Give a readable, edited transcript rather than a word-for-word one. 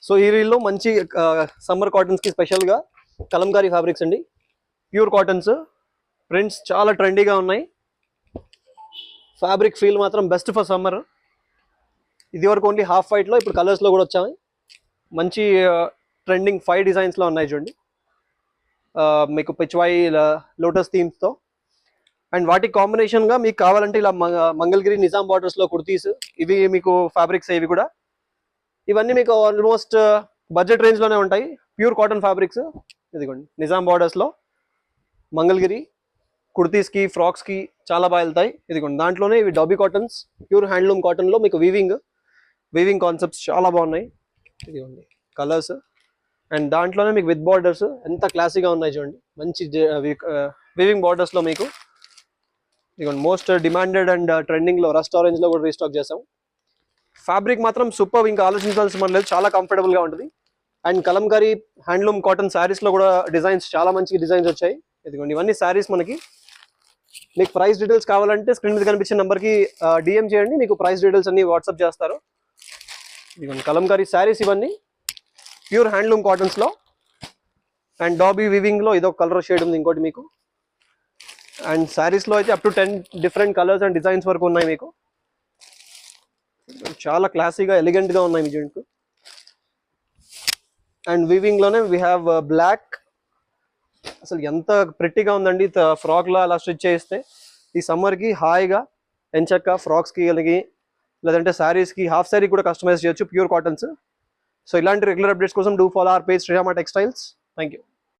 So ఈ రీల్లో మంచి summer కాటన్స్కి స్పెషల్గా కలంకారీ ఫ్యాబ్రిక్స్ అండి, ప్యూర్ కాటన్స్. ప్రింట్స్ చాలా ట్రెండీగా ఉన్నాయి. ఫ్యాబ్రిక్ ఫీల్ మాత్రం బెస్ట్ ఫర్ సమ్మర్. ఇది వరకు ఓన్లీ హాఫ్ వైట్లో, ఇప్పుడు కలర్స్లో కూడా వచ్చాయి. మంచి ట్రెండింగ్ 5 డిజైన్స్లో ఉన్నాయి చూడండి, మీకు పిచ్వాయి లోటస్ థీమ్స్తో. అండ్ వాటి కాంబినేషన్గా మీకు కావాలంటే ఇలా మంగళగిరి నిజాం బార్డర్స్లో కుర్తీస్, ఇవి మీకు ఫ్యాబ్రిక్స్. ఇవి కూడా ఇవన్నీ మీకు ఆల్మోస్ట్ బడ్జెట్ రేంజ్లోనే ఉంటాయి, ప్యూర్ కాటన్ ఫ్యాబ్రిక్స్. ఇదిగోండి నిజాం బార్డర్స్లో మంగళగిరి కుర్తీస్కి, ఫ్రాక్స్కి చాలా బాగా వెళ్తాయి. ఇదిగోండి దాంట్లోనే ఇవి డాబీ కాటన్స్, ప్యూర్ హ్యాండ్లూమ్ కాటన్లో మీకు వీవింగ్ కాన్సెప్ట్స్ చాలా బాగున్నాయి. ఇదిగోండి కలర్స్. అండ్ దాంట్లోనే మీకు విత్ బార్డర్స్ ఎంత క్లాసీగా ఉన్నాయి చూడండి, మంచి వీవింగ్ బార్డర్స్లో మీకు. ఇదిగోండి మోస్ట్ డిమాండెడ్ అండ్ ట్రెండింగ్లో రస్ట్ ఆరెంజ్లో కూడా రీస్టాక్ చేసాం. ఫ్యాబ్రిక్ మాత్రం సూపర్, ఇంకా ఆలోచించాల్సిన పని లేదు, చాలా కంఫర్టబుల్గా ఉంటుంది. అండ్ కలంకారీ హ్యాండ్లూమ్ కాటన్ శారీస్లో కూడా డిజైన్స్, చాలా మంచి డిజైన్స్ వచ్చాయి. ఇదిగోండి ఇవన్నీ శారీస్ మనకి. మీకు ప్రైస్ డీటెయిల్స్ కావాలంటే స్క్రీన్ మీద కనిపించిన నెంబర్కి డిఎం చేయండి, మీకు ప్రైస్ డీటెయిల్స్ అన్ని వాట్సాప్ చేస్తారు. ఇదిగోండి కలంకారీ శారీస్ ఇవన్నీ ప్యూర్ హ్యాండ్లూమ్ కాటన్స్లో. అండ్ డాబీ వీవింగ్లో ఇదొక కలర్ షేడ్ ఉంది ఇంకోటి మీకు. అండ్ శారీస్లో అయితే up to 10 different colours and designs వరకు ఉన్నాయి మీకు. చాలా క్లాసీగా ఎలిగెంట్గా ఉన్నాయి మీకు. అండ్ వీవింగ్లోనే వీ హ్యావ్ బ్లాక్. అసలు ఎంత ప్రిట్టిగా ఉందండి, ఫ్రాక్లా అలా స్టిచ్ చేస్తే ఈ సమ్మర్కి హాయిగా ఎంచక్క ఫ్రాక్స్కి లేదంటే శారీస్కి, హాఫ్ శారీ కూడా కస్టమైజ్ చేయొచ్చు, ప్యూర్ కాటన్స్. సో ఇలాంటి రెగ్యులర్ అప్డేట్స్ కోసం do follow our page Srirama textiles. Thank you.